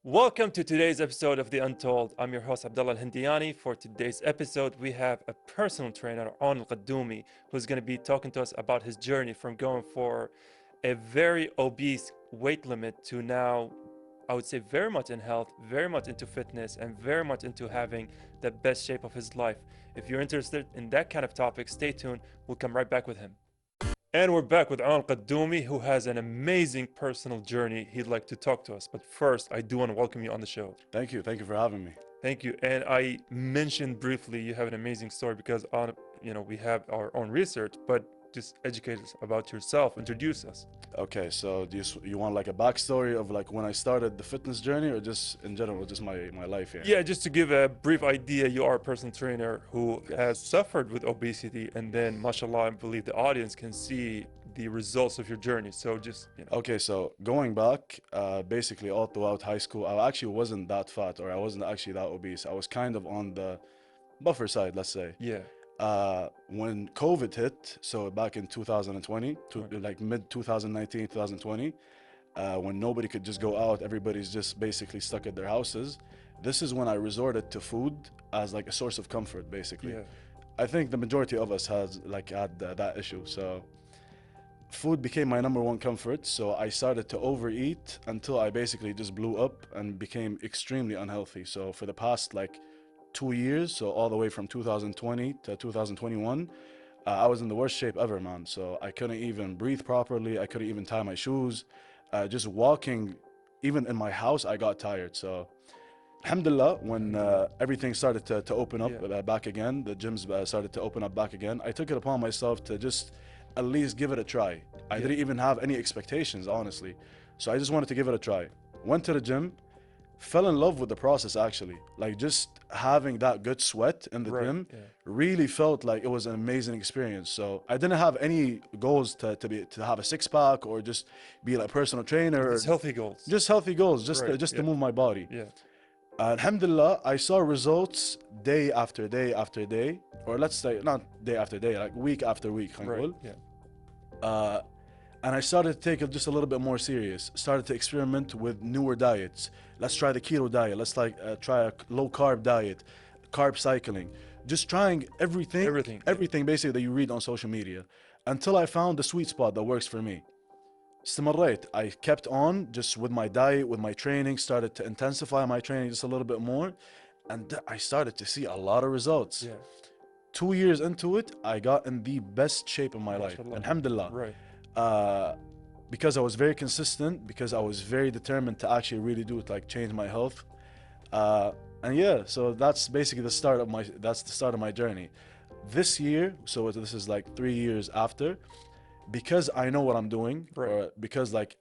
Welcome to today's episode of The Untold. I'm your host Abdullah Al-Hindiani. For today's episode, we have a personal trainer on Alqaddoumi who's going to be talking to us about his journey from going for a very obese weight limit to now, I would say, very much in health, very much into fitness, and very much into having the best shape of his life. If you're interested in that kind of topic, stay tuned. We'll come right back with him. And we're back with Alqaddoumi, who has an amazing personal journey he'd like to talk to us. But first, I do want to welcome you on the show. Thank you. Thank you for having me. Thank you. And I mentioned briefly you have an amazing story because we have our own research, but just educate us about yourself, introduce us. Okay, so you want like a backstory of like when I started the fitness journey, or just in general, just my life here? Yeah, just to give a brief idea, you are a personal trainer who has suffered with obesity, and then, mashallah, I believe the audience can see the results of your journey. So Okay, so going back, basically all throughout high school, I actually wasn't that fat, or I wasn't actually that obese. I was kind of on the buffer side, let's say. Yeah. When COVID hit, so back in 2020, like mid 2019, 2020, when nobody could just go out, everybody's just basically stuck at their houses. This is when I resorted to food as like a source of comfort, basically. Yeah. I think the majority of us had that issue. So food became my number one comfort. So I started to overeat until I basically just blew up and became extremely unhealthy. So for the past like 2 years, so all the way from 2020 to 2021, I was in the worst shape ever, man. So I couldn't even breathe properly. I couldn't even tie my shoes. Just walking, even in my house, I got tired. So alhamdulillah, when everything started to open up back again, the gyms started to open up back again, I took it upon myself to just at least give it a try. I didn't even have any expectations, honestly. So I just wanted to give it a try. Went to the gym, fell in love with the process, actually. Like just having that good sweat in the gym really felt like it was an amazing experience. So I didn't have any goals to have a six-pack or just be like a personal trainer. Just healthy goals. Just healthy goals, just to move my body. Yeah. Alhamdulillah, I saw results day after day after day, or let's say not day after day, like week after week. Right. Yeah. And I started to take it just a little bit more serious. Started to experiment with newer diets. Let's try the keto diet. Let's try a low carb diet, carb cycling. Just trying everything basically that you read on social media, until I found the sweet spot that works for me. استمريت. I kept on just with my diet, with my training, started to intensify my training just a little bit more, and I started to see a lot of results. Yeah. 2 years into it, I got in the best shape of my life. Alhamdulillah. Right. Because I was very consistent, because I was very determined to actually really do it, like change my health. And yeah, so that's basically the start of my journey. This year, so this is like 3 years after, because I know what I'm doing, or because like,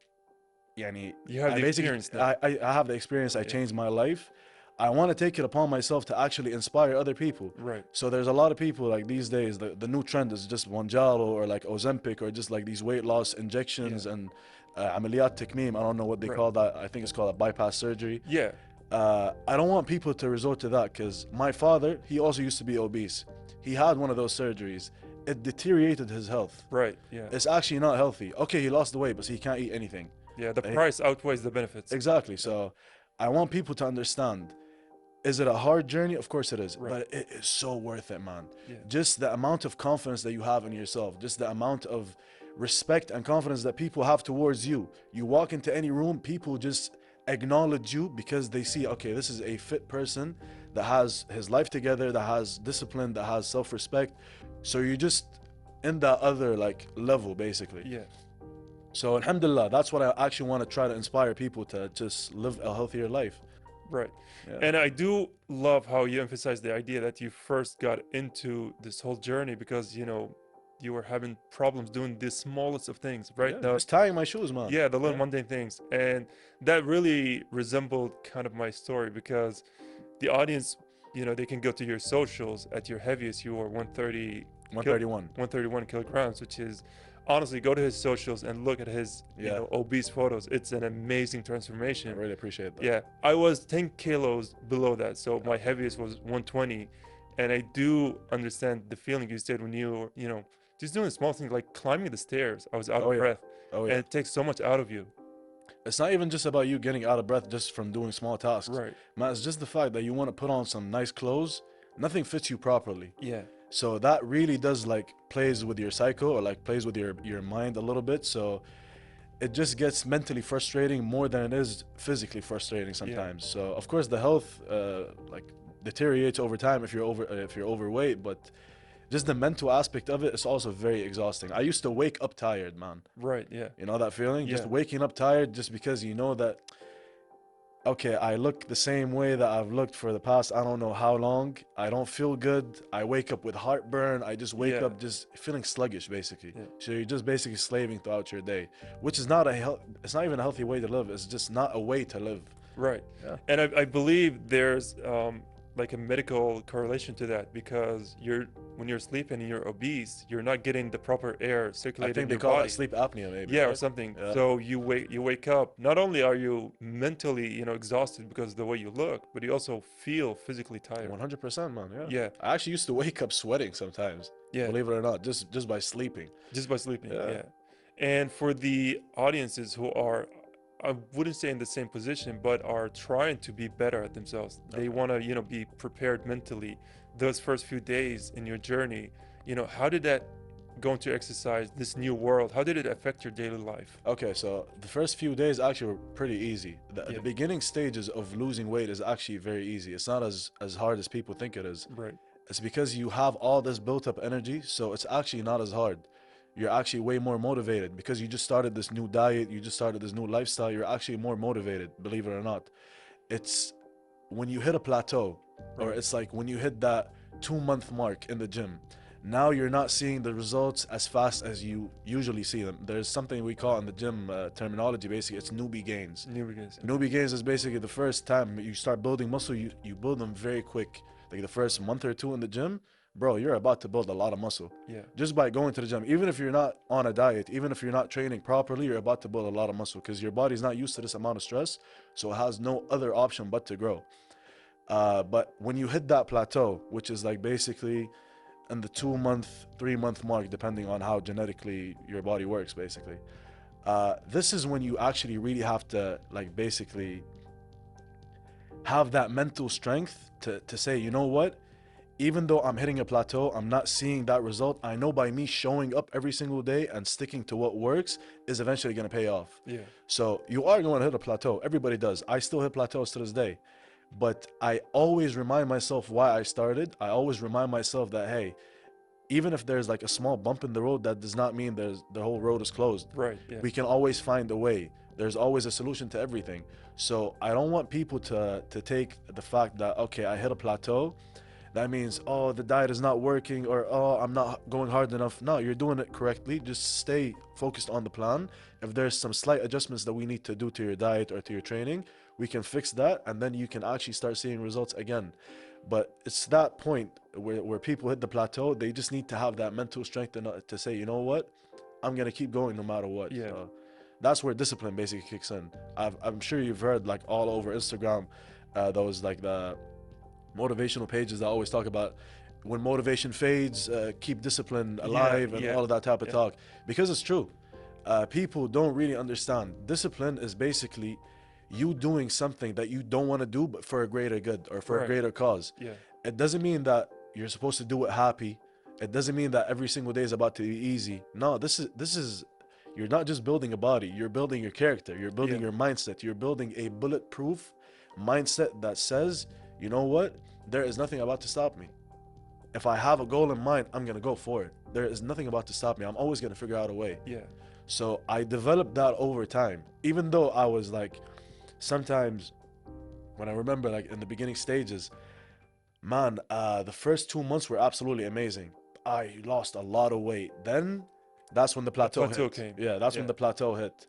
you have the experience now. I have the experience, I changed my life. I want to take it upon myself to actually inspire other people. Right. So there's a lot of people like these days, the new trend is just Monjaro or like Ozempic, or just like these weight loss injections and amaliyat tekmeem. I don't know what they call that. I think it's called a bypass surgery. Yeah. I don't want people to resort to that, because my father, he also used to be obese. He had one of those surgeries. It deteriorated his health. Right. Yeah. It's actually not healthy. Okay, he lost the weight, but he can't eat anything. Yeah. The price outweighs the benefits. Exactly. So I want people to understand. Is it a hard journey? Of course it is, but it is so worth it, man. Yeah. Just the amount of confidence that you have in yourself, just the amount of respect and confidence that people have towards you. You walk into any room, people just acknowledge you because they see, okay, this is a fit person that has his life together, that has discipline, that has self-respect. So you're just in that other like level, basically. Yeah. So alhamdulillah, that's what I actually want to try to inspire people to just live a healthier life. Right. Yeah. And I do love how you emphasize the idea that you first got into this whole journey because, you were having problems doing the smallest of things, right? Yeah, just tying my shoes, man. Yeah, the little mundane things. And that really resembled kind of my story, because the audience, they can go to your socials. At your heaviest, you were 131 kilograms, which is, honestly, go to his socials and look at his obese photos. It's an amazing transformation. I really appreciate that. Yeah, I was 10 kilos below that, so my heaviest was 120. And I do understand the feeling you said when you were, just doing small things like climbing the stairs. I was out of breath. Oh yeah. And it takes so much out of you. It's not even just about you getting out of breath just from doing small tasks. Right. Man, it's just the fact that you want to put on some nice clothes, nothing fits you properly. Yeah. So that really does like plays with your psycho, or like plays with your mind a little bit. So it just gets mentally frustrating more than it is physically frustrating sometimes. So of course the health like deteriorates over time if you're overweight, but just the mental aspect of it is also very exhausting. I used to wake up tired, man. Right. Yeah. You know that feeling? Just Yeah. waking up tired just because you know that, okay, I look the same way that I've looked for the past I don't know how long. I don't feel good. I wake up with heartburn. I just wake Yeah. up just feeling sluggish, basically. Yeah. So you're just basically slaving throughout your day, which is not it's not even a healthy way to live. It's just not a way to live. Right. Yeah. And I believe there's like a medical correlation to that, because when you're sleeping and you're obese, you're not getting the proper air I circulating think in they your call body. it sleep apnea, maybe. Yeah, or right? something. Yeah. So you wake up. Not only are you mentally, exhausted because of the way you look, but you also feel physically tired. 100%, man. Yeah. Yeah. I actually used to wake up sweating sometimes. Yeah. Believe it or not, just by sleeping. Just by sleeping. Yeah. Yeah. And for the audiences who are, I wouldn't say in the same position, but are trying to be better at themselves. They want to, be prepared mentally. Those first few days in your journey, how did that going to exercise, this new world, how did it affect your daily life? Okay, so the first few days actually were pretty easy. Yeah. The beginning stages of losing weight is actually very easy. It's not as hard as people think it is. Right. It's because you have all this built up energy, so it's actually not as hard. You're actually way more motivated because you just started this new diet, you just started this new lifestyle. You're actually more motivated, believe it or not. It's when you hit a plateau, or Right. it's like when you hit that 2-month mark in the gym. Now you're not seeing the results as fast as you usually see them. There's something we call in the gym terminology, basically, it's newbie gains. Newbie gains. Newbie gains is basically the first time you start building muscle, you build them very quick. Like the first month or two in the gym, bro, you're about to build a lot of muscle. Yeah. Just by going to the gym. Even if you're not on a diet, even if you're not training properly, you're about to build a lot of muscle because your body's not used to this amount of stress, so it has no other option but to grow. But when you hit that plateau, which is like basically in the 2-month, 3-month mark, depending on how genetically your body works, basically, this is when you actually really have to like basically have that mental strength to say, you know what, even though I'm hitting a plateau, I'm not seeing that result, I know by me showing up every single day and sticking to what works is eventually going to pay off. Yeah. So you are going to hit a plateau. Everybody does. I still hit plateaus to this day. But I always remind myself why I started. I always remind myself that, hey, even if there's like a small bump in the road, that does not mean the whole road is closed. Right. Yeah. We can always find a way. There's always a solution to everything. So I don't want people to take the fact that, okay, I hit a plateau, that means, oh, the diet is not working, or, oh, I'm not going hard enough. No, you're doing it correctly. Just stay focused on the plan. If there's some slight adjustments that we need to do to your diet or to your training, we can fix that, and then you can actually start seeing results again. But it's that point where people hit the plateau, they just need to have that mental strength to say, you know what, I'm going to keep going no matter what. Yeah. So that's where discipline basically kicks in. I'm sure you've heard like all over Instagram, those like the motivational pages that always talk about when motivation fades, keep discipline alive, and all of that type of talk, because it's true. People don't really understand. Discipline is basically you doing something that you don't want to do, but for a greater good or for a greater cause. Yeah. It doesn't mean that you're supposed to do it happy. It doesn't mean that every single day is about to be easy. No, this is you're not just building a body, you're building your character, you're building your mindset, you're building a bulletproof mindset that says, you know what, there is nothing about to stop me. If I have a goal in mind, I'm gonna go for it. There is nothing about to stop me. I'm always gonna figure out a way. Yeah. So I developed that over time. Even though I was like, sometimes when I remember like in the beginning stages, man, the first 2 months were absolutely amazing. I lost a lot of weight. Then that's when the plateau hit. came. Yeah, that's when the plateau hit.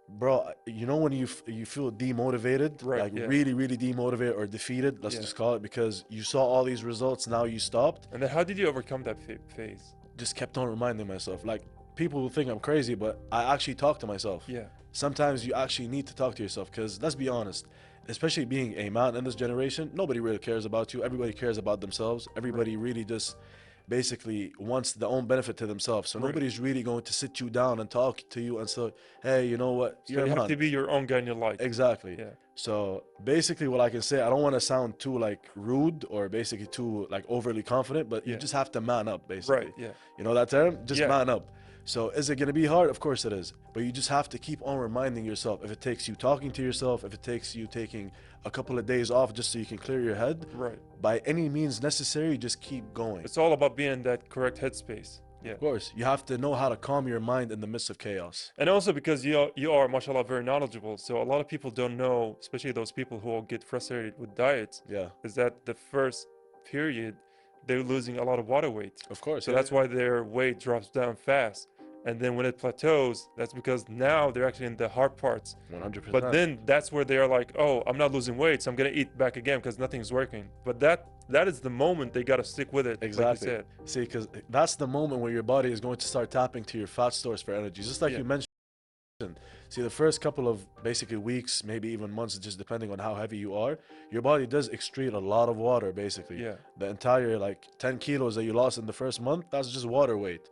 Bro, you know when you feel demotivated, like really, really demotivated or defeated, let's just call it, because you saw all these results, now you stopped. And then how did you overcome that phase? Just kept on reminding myself. Like, people will think I'm crazy, but I actually talk to myself. Yeah. Sometimes you actually need to talk to yourself, because let's be honest, especially being a man in this generation, nobody really cares about you. Everybody cares about themselves. Everybody really just basically wants their own benefit to themselves. So nobody's really going to sit you down and talk to you and say, hey, you know what, So you have to be your own guy in your life. Exactly. Yeah. So basically what I can say, I don't want to sound too like rude or basically too like overly confident, but you just have to man up basically. Right, yeah. You know that term? Just Yeah. man up. So is it going to be hard? Of course it is. But you just have to keep on reminding yourself. If it takes you talking to yourself, if it takes you taking a couple of days off just so you can clear your head, right, by any means necessary, just keep going. It's all about being in that correct headspace. Yeah. Of course, you have to know how to calm your mind in the midst of chaos. And also because you are, mashallah, very knowledgeable. So a lot of people don't know, especially those people who get frustrated with diets, Yeah. is that the first period, they're losing a lot of water weight. Of course. So that's why their weight drops down fast. And then when it plateaus, that's because now they're actually in the hard parts. 100%. But then that's where they are like, oh, I'm not losing weight, so I'm going to eat back again because nothing's working. But that is the moment they got to stick with it. Exactly. Like you said. See, because that's the moment where your body is going to start tapping to your fat stores for energy. Just like you mentioned. See, the first couple of basically weeks, maybe even months, just depending on how heavy you are, your body does excrete a lot of water, basically. Yeah. The entire like 10 kilos that you lost in the first month, that's just water weight.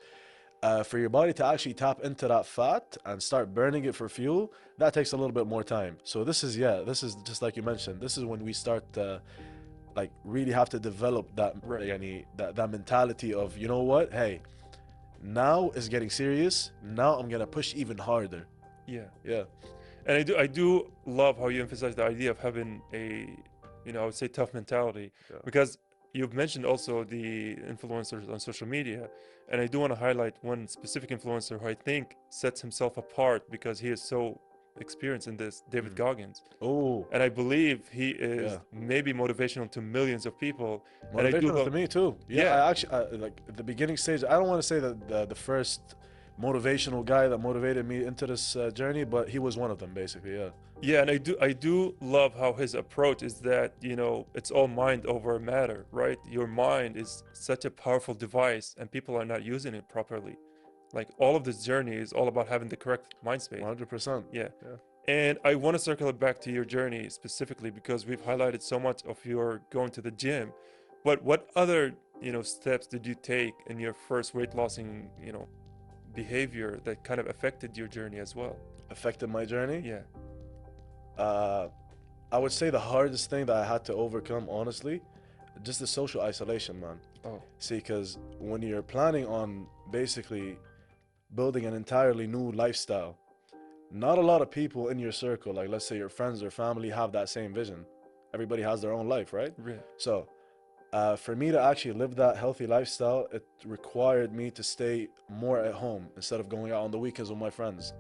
For your body to actually tap into that fat and start burning it for fuel, that takes a little bit more time. So this is just like you mentioned, this is when we start like really have to develop that that mentality of, you know what, hey, now it's getting serious, now I'm gonna push even harder. Yeah. And I do love how you emphasize the idea of having a, I would say tough mentality, because you've mentioned also the influencers on social media, and I do want to highlight one specific influencer who I think sets himself apart because he is so experienced in this, David Goggins. Oh. And I believe he is maybe motivational to millions of people. Motivational to me too. Yeah. I actually like at the beginning stage, I don't want to say that the first motivational guy that motivated me into this journey, but he was one of them basically. Yeah, and I do love how his approach is that, it's all mind over matter, right? Your mind is such a powerful device and people are not using it properly. Like all of this journey is all about having the correct mind space. 100%. Yeah. And I want to circle it back to your journey specifically because we've highlighted so much of your going to the gym. But what other, steps did you take in your first weight lossing, behavior that kind of affected your journey as well? Affected my journey? Yeah. I would say the hardest thing that I had to overcome, honestly, just the social isolation, man. Oh. See, because when you're planning on basically building an entirely new lifestyle, not a lot of people in your circle, like let's say your friends or family, have that same vision. Everybody has their own life, right? Really? So for me to actually live that healthy lifestyle, it required me to stay more at home instead of going out on the weekends with my friends.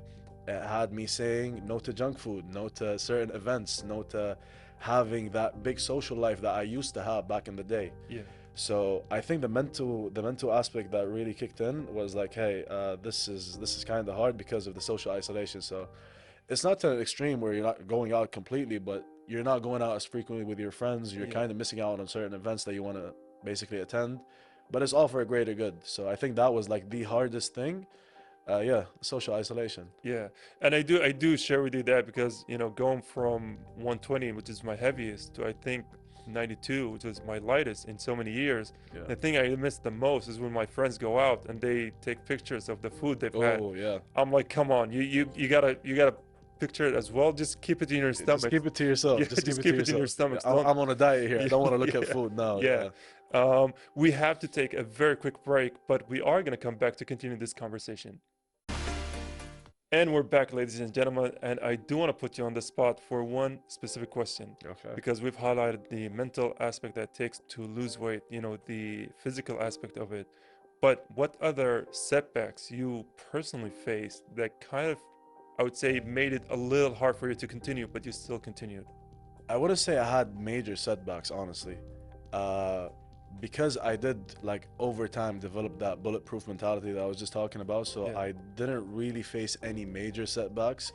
It had me saying no to junk food, no to certain events, no to having that big social life that I used to have back in the day. Yeah. So I think the mental aspect that really kicked in was like, hey, this is kind of hard because of the social isolation. So it's not to an extreme where you're not going out completely, but you're not going out as frequently with your friends. You're kind of missing out on certain events that you want to basically attend, but it's all for a greater good. So I think that was like the hardest thing. Social isolation. Yeah, and I do share with you that because going from 120, which is my heaviest, to I think 92, which was my lightest in so many years. The thing I miss the most is when my friends go out and they take pictures of the food they've had. Oh yeah. I'm like, come on, you gotta picture it as well. Just keep it in your stomach. Just keep it to yourself. Yeah, just keep it in your stomach. I'm on a diet here. I don't want to look at food now. Yeah. We have to take a very quick break, but we are gonna come back to continue this conversation. And we're back, ladies and gentlemen, and I do want to put you on the spot for one specific question. Okay. Because we've highlighted the mental aspect that it takes to lose weight, the physical aspect of it. But what other setbacks you personally faced that kind of, I would say, made it a little hard for you to continue, but you still continued? I wouldn't say I had major setbacks, honestly. Because I did, like, over time develop that bulletproof mentality that I was just talking about, so I didn't really face any major setbacks.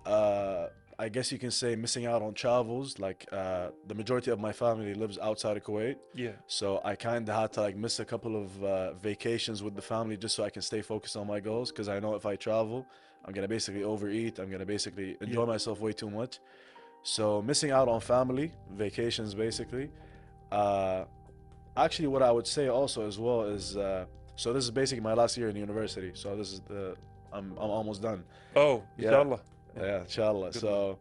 I guess you can say missing out on travels, like the majority of my family lives outside of Kuwait. Yeah. So I kind of had to like miss a couple of vacations with the family just so I can stay focused on my goals, because I know if I travel, I'm going to basically overeat, I'm going to basically enjoy myself way too much. So missing out on family, vacations basically. Actually, what I would say also as well is, so this is basically my last year in university. So this is I'm almost done. Oh, Yeah, inshallah. yeah, inshallah. Good luck. So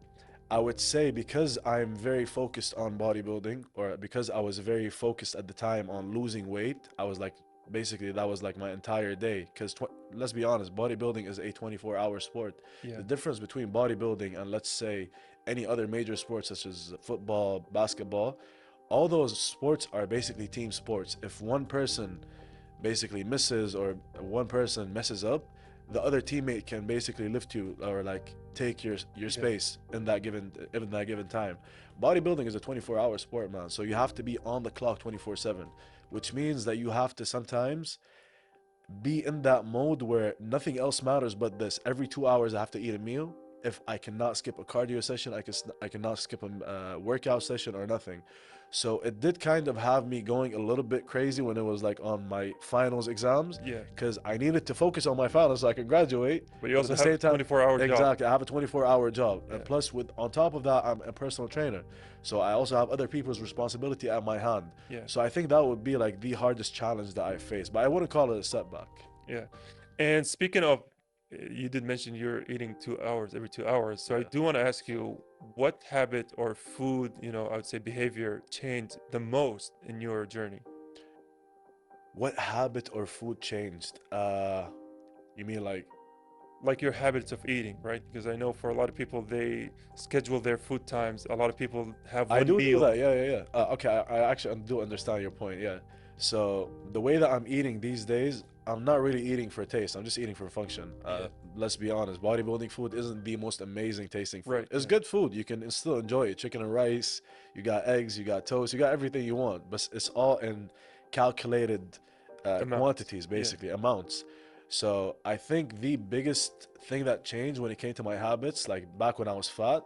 I would say because I'm very focused on bodybuilding, or because I was very focused at the time on losing weight, I was like, basically that was like my entire day. Because let's be honest, bodybuilding is a 24-hour sport. Yeah. The difference between bodybuilding and let's say any other major sports such as football, basketball, all those sports are basically team sports. If one person basically misses or one person messes up, the other teammate can basically lift you or like take your Yeah. space in that given time. Bodybuilding is a 24-hour sport, man. So you have to be on the clock 24/7, which means that you have to sometimes be in that mode where nothing else matters but this. Every 2 hours I have to eat a meal. If I cannot skip a cardio session, I cannot skip a workout session or nothing. So it did kind of have me going a little bit crazy when it was like on my finals exams, Yeah. because I needed to focus on my finals so I can graduate. But you But also at the have same a time, 24-hour job. exactly, I have a 24-hour job, Yeah. and plus with on top of that, I'm a personal trainer, so I also have other people's responsibility at my hand. Yeah. So I think that would be like the hardest challenge that I faced, but I wouldn't call it a setback. Yeah. And speaking of, you did mention you're eating 2 hours every 2 hours. So I Yeah. do want to ask you, what habit or food, I would say behavior changed the most in your journey? What habit or food changed? You mean Like your habits of eating, right? Because I know for a lot of people, they schedule their food times. A lot of people have I one do meal. that, yeah, yeah, yeah. Okay, I actually do understand your point, yeah. So the way that I'm eating these days, I'm not really eating for taste. I'm just eating for function. Yeah. Let's be honest, bodybuilding food isn't the most amazing tasting food. Right. It's Yeah. good food. You can still enjoy it. Chicken and rice, you got eggs, you got toast, you got everything you want, but it's all in calculated Amounts. quantities, Yeah. basically, amounts. So I think the biggest thing that changed when it came to my habits, like back when I was fat,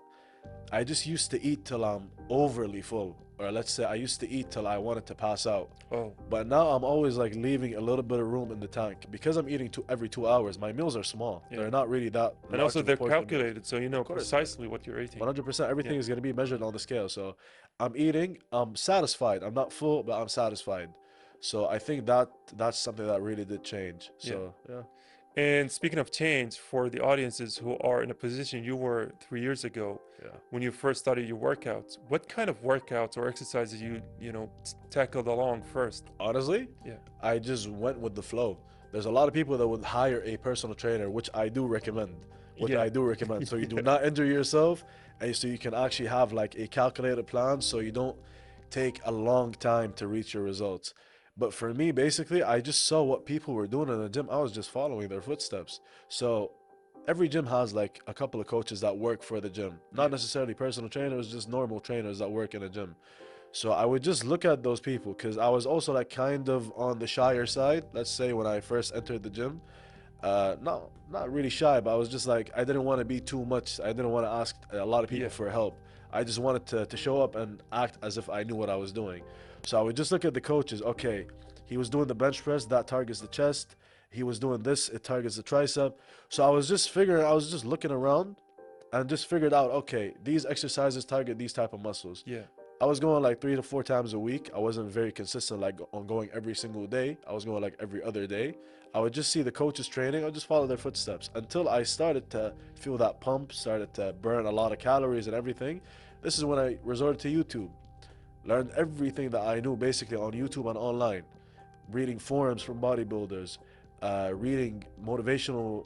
I just used to eat till I'm overly full. Or let's say I used to eat till I wanted to pass out. Oh. But now I'm always like leaving a little bit of room in the tank. Because I'm eating every 2 hours, my meals are small. Yeah. They're not really that And large also of a they're portion of meals. calculated, so you know Of course, precisely what you're eating. 100%. Everything Yeah. is going to be measured on the scale. So I'm eating, I'm satisfied. I'm not full, but I'm satisfied. So I think that's something that really did change. Yeah. So yeah. And speaking of change, for the audiences who are in a position you were 3 years ago, Yeah. when you first started your workouts, what kind of workouts or exercises you tackled along first? Honestly, Yeah. I just went with the flow. There's a lot of people that would hire a personal trainer, which I do recommend. Yeah. So you do Yeah. not injure yourself, and so you can actually have like a calculated plan, so you don't take a long time to reach your results. But for me, basically, I just saw what people were doing in the gym. I was just following their footsteps. So every gym has like a couple of coaches that work for the gym, not Yeah. necessarily personal trainers, just normal trainers that work in a gym. So I would just look at those people because I was also like kind of on the shyer side. Let's say when I first entered the gym, not really shy, but I was just like I didn't want to be too much. I didn't want to ask a lot of people Yeah. for help. I just wanted to show up and act as if I knew what I was doing. So I would just look at the coaches. Okay, he was doing the bench press, that targets the chest. He was doing this, it targets the tricep. So I was just looking around and just figured out, okay, these exercises target these type of muscles. Yeah. I was going like 3 to 4 times a week. I wasn't very consistent, like on going every single day. I was going like every other day. I would just see the coaches training. I would just follow their footsteps until I started to feel that pump, started to burn a lot of calories and everything. This is when I resorted to YouTube. Learned everything that I knew basically on YouTube and online. Reading forums from bodybuilders, reading motivational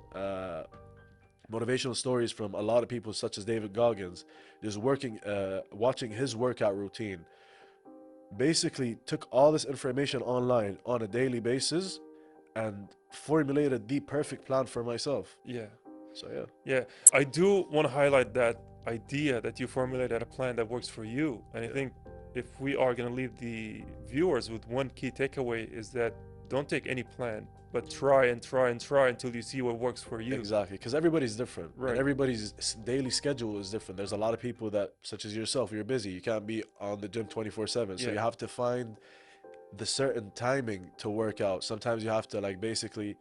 stories from a lot of people such as David Goggins, just watching his workout routine. Basically took all this information online on a daily basis and formulated the perfect plan for myself. Yeah. So yeah. Yeah. I do want to highlight that idea that you formulated a plan that works for you. And I Yeah. think if we are going to leave the viewers with one key takeaway is that don't take any plan, but try and try and try until you see what works for you. Exactly, because everybody's different. Right. And everybody's daily schedule is different. There's a lot of people that, such as yourself, you're busy. You can't be on the gym 24/7. So Yeah. you have to find the certain timing to work out. Sometimes you have to like basically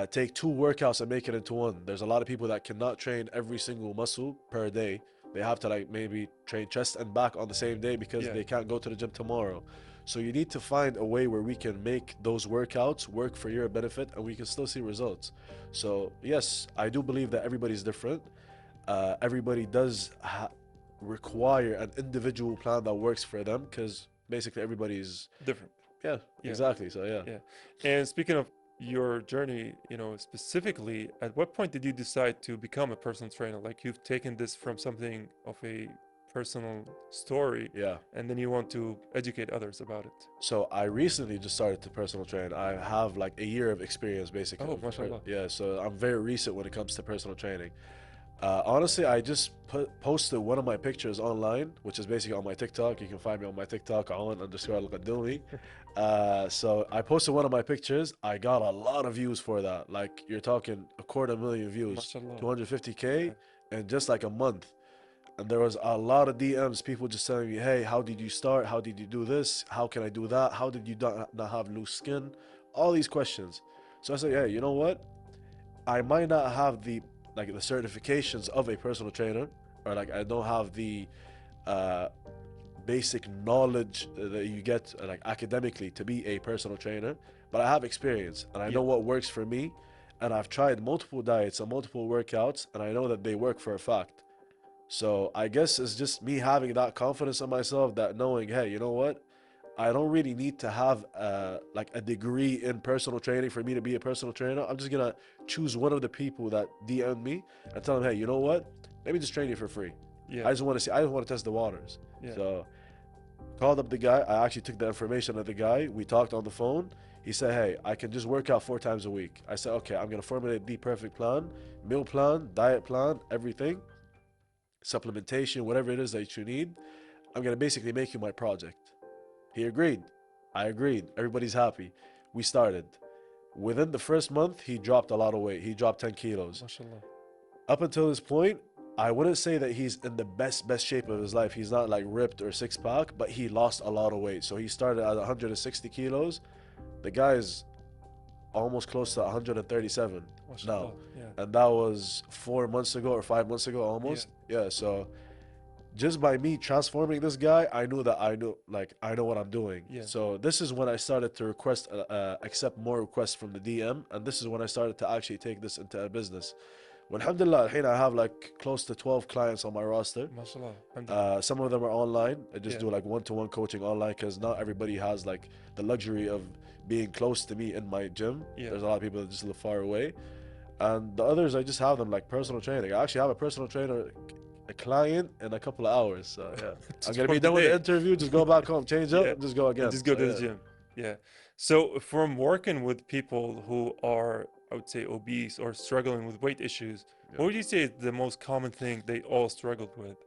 take two workouts and make it into one. There's a lot of people that cannot train every single muscle per day. They have to like maybe train chest and back on the same day because Yeah. they can't go to the gym tomorrow. So you need to find a way where we can make those workouts work for your benefit and we can still see results. So yes, I do believe that everybody's different. Everybody does require an individual plan that works for them, because basically everybody's Different. yeah, Yeah. exactly. So yeah. Yeah. And speaking of your journey, you know, specifically, at what point did you decide to become a personal trainer? Like you've taken this from something of a personal story, Yeah. and then you want to educate others about it. So I recently just started to personal train. I have like a year of experience basically. Oh, mashallah. Yeah, so I'm very recent when it comes to personal training. Honestly, I just posted one of my pictures online, which is basically on my TikTok. You can find me on my TikTok, on_Alqaddoumi. So I posted one of my pictures. I got a lot of views for that. Like you're talking 250,000 views, Mashallah. 250K in just like a month. And there was a lot of DMs, people just telling me, hey, how did you start? How did you do this? How can I do that? How did you not have loose skin? All these questions. So I said, yeah, you know what? I might not have the certifications of a personal trainer, or like I don't have the uh, basic knowledge that you get like academically to be a personal trainer, but I have experience and I know what works for me, and I've tried multiple diets and multiple workouts, and I know that they work for a fact. So I guess it's just me having that confidence in myself, that knowing, hey, you know what? I don't really need to have like a degree in personal training for me to be a personal trainer. I'm just gonna choose one of the people that DM me and tell them, hey, you know what? Let me just train you for free. Yeah. I just want to see. I just want to test the waters. Yeah. So called up the guy. I actually took the information of the guy. We talked on the phone. He said, hey, I can just work out 4 times a week. I said, okay, I'm gonna formulate the perfect plan, meal plan, diet plan, everything, supplementation, whatever it is that you need. I'm gonna basically make you my project. He agreed. I agreed. Everybody's happy. We started. Within the first month, he dropped a lot of weight. He dropped 10 kilos. Mashallah. Up until this point, I wouldn't say that he's in the best shape of his life. He's not like ripped or six pack, but he lost a lot of weight. So he started at 160 kilos. The guy is almost close to 137 Mashallah. now. Yeah. And that was 4 months ago or 5 months ago almost. Yeah, so just by me transforming this guy, I knew that I know what I'm doing. Yeah. So this is when I started to accept more requests from the DM, and this is when I started to actually take this into a business. Well, alhamdulillah, I have like close to 12 clients on my roster. Mashallah. Alhamdulillah. Some of them are online. I just Yeah. do like one-to-one coaching online, because not everybody has like the luxury of being close to me in my gym. Yeah. There's a lot of people that just live far away. And the others, I just have them like personal training. I actually have a personal trainer, a client, in a couple of hours. So yeah, I'm gonna be done with the interview. Just go back home, change up, and just go again. And just go to the gym. Yeah. So from working with people who are, I would say, obese or struggling with weight issues, what would you say is the most common thing they all struggled with?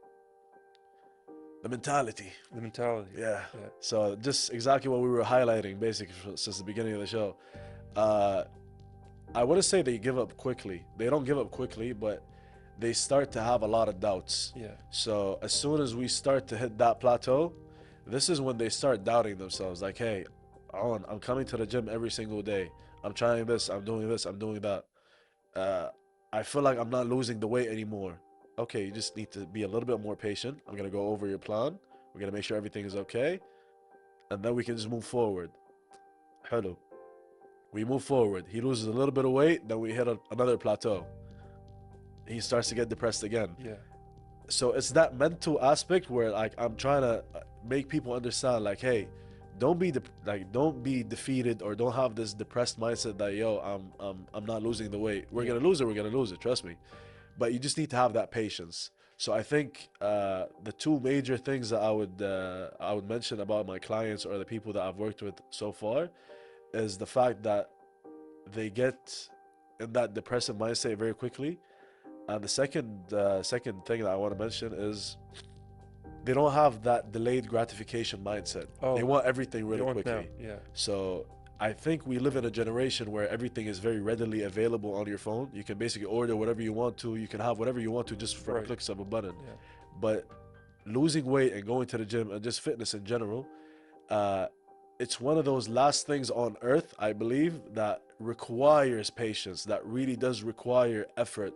The mentality. The mentality. Yeah. Yeah. So just exactly what we were highlighting basically since the beginning of the show. I wouldn't say they give up quickly. They don't give up quickly, but they start to have a lot of doubts. Yeah. So as soon as we start to hit that plateau, this is when they start doubting themselves. Like, hey, I'm coming to the gym every single day. I'm trying this, I'm doing this, I'm doing that. I feel like I'm not losing the weight anymore. Okay, you just need to be a little bit more patient. I'm gonna go over your plan. We're gonna make sure everything is okay, and then we can just move forward. Hello. We move forward. He loses a little bit of weight, then we hit another plateau. He starts to get depressed again. Yeah. So it's that mental aspect where like I'm trying to make people understand, like, hey, don't be defeated, or don't have this depressed mindset that, yo, I'm not losing the weight. We're gonna lose it, trust me. But you just need to have that patience. So I think the two major things that I would mention about my clients or the people that I've worked with so far is the fact that they get in that depressive mindset very quickly. And the second thing that I want to mention is they don't have that delayed gratification mindset. Oh, they want everything really quickly. now. Yeah. So I think we live in a generation where everything is very readily available on your phone. You can basically order whatever you want to. You can have whatever you want to just for clicks of a button. Yeah. But losing weight and going to the gym and just fitness in general, it's one of those last things on earth, I believe, that requires patience, that really does require effort,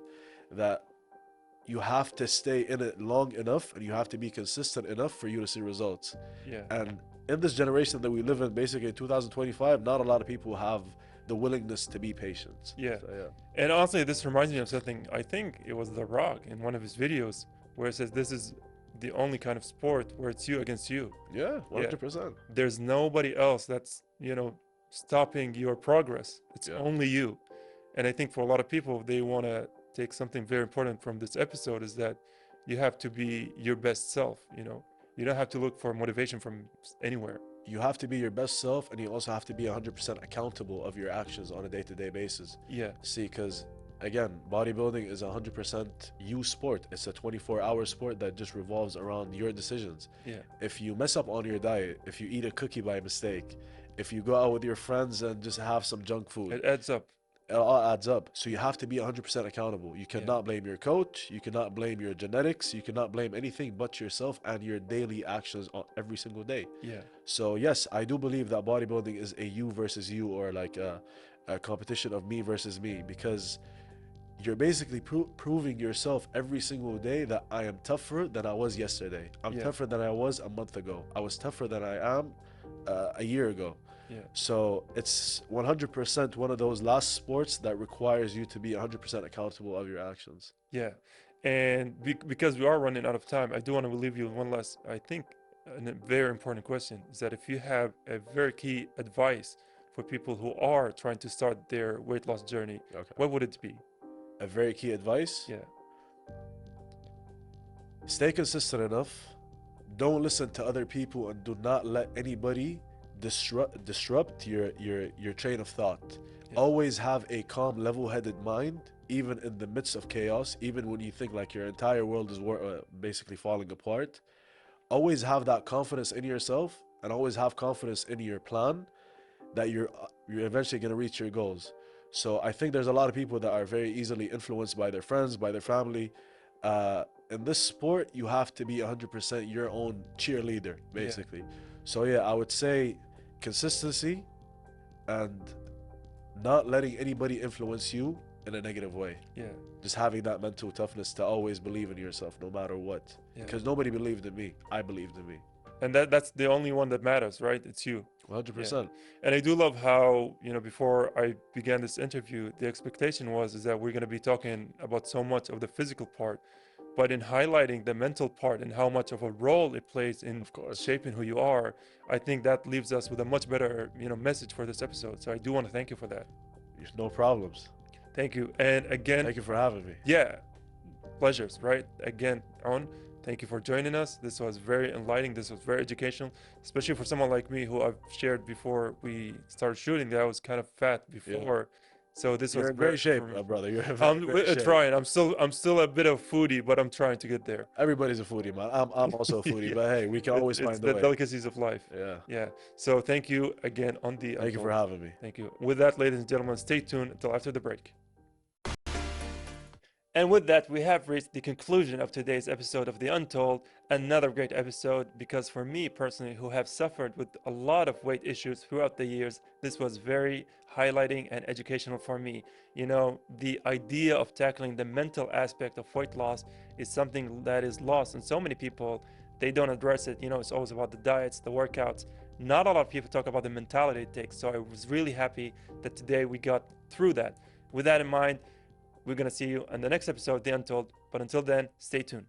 that you have to stay in it long enough and you have to be consistent enough for you to see results. Yeah. And in this generation that we live in, basically 2025, not a lot of people have the willingness to be patient. Yeah. So, yeah. And honestly, this reminds me of something. I think it was The Rock in one of his videos where it says this is the only kind of sport where it's you against you. Yeah, 100%. There's nobody else that's, stopping your progress. It's only you. And I think for a lot of people, they want to take something very important from this episode is that you have to be your best self. You don't have to look for motivation from anywhere. You have to be your best self, and you also have to be 100% accountable of your actions on a day-to-day basis. Yeah. See, because again, bodybuilding is 100% you sport. It's a 24-hour sport that just revolves around your decisions. Yeah. If you mess up on your diet, if you eat a cookie by mistake, if you go out with your friends and just have some junk food, It adds up. it all adds up. So you have to be 100% accountable. You cannot blame your coach. You cannot blame your genetics. You cannot blame anything but yourself and your daily actions on every single day. Yeah. So yes, I do believe that bodybuilding is a you versus you, or like a competition of me versus me, because you're basically proving yourself every single day that I am tougher than I was yesterday. I'm tougher than I was a month ago. I was tougher than I am a year ago. Yeah. So it's 100% one of those last sports that requires you to be 100% accountable of your actions. Yeah. And because we are running out of time, I do want to leave you with one last, I think, a very important question is that if you have a very key advice for people who are trying to start their weight loss journey, what would it be? A very key advice? Yeah. Stay consistent enough. Don't listen to other people, and do not let anybody disrupt your train of thought. Always have a calm, level-headed mind, even in the midst of chaos, even when you think like your entire world is basically falling apart. Always have that confidence in yourself, and always have confidence in your plan that you're eventually going to reach your goals. So I think there's a lot of people that are very easily influenced by their friends, by their family. In this sport, you have to be 100% your own cheerleader, basically. So yeah, I would say consistency and not letting anybody influence you in a negative way. Yeah. Just having that mental toughness to always believe in yourself no matter what. Because nobody believed in me. I believed in me. And that's the only one that matters, right? It's you. 100%. And I do love how, before I began this interview, the expectation is that we're going to be talking about so much of the physical part, but in highlighting the mental part and how much of a role it plays in shaping who you are, I think that leaves us with a much better, message for this episode. So I do want to thank you for that. No problems. Thank you. And again, thank you for having me. Yeah, pleasures, right? Again, thank you for joining us. This was very enlightening. This was very educational, especially for someone like me who I've shared before we started shooting that I was kind of fat before. So this was in great shape, my brother. You're in great shape. Trying. I'm still a bit of foodie, but I'm trying to get there. Everybody's a foodie, man. I'm also a foodie, but hey, we can always find the way. Delicacies of life. Yeah. So thank you again on the. Thank you for having me. Thank you. With that, ladies and gentlemen, stay tuned until after the break. And with that, we have reached the conclusion of today's episode of The Untold. Another great episode, because for me personally, who have suffered with a lot of weight issues throughout the years, this was very highlighting and educational for me. The idea of tackling the mental aspect of weight loss is something that is lost in so many people. They don't address it. It's always about the diets, the workouts. Not a lot of people talk about the mentality it takes. So I was really happy that today we got through that. With that in mind, we're going to see you on the next episode of The Untold. But until then, stay tuned.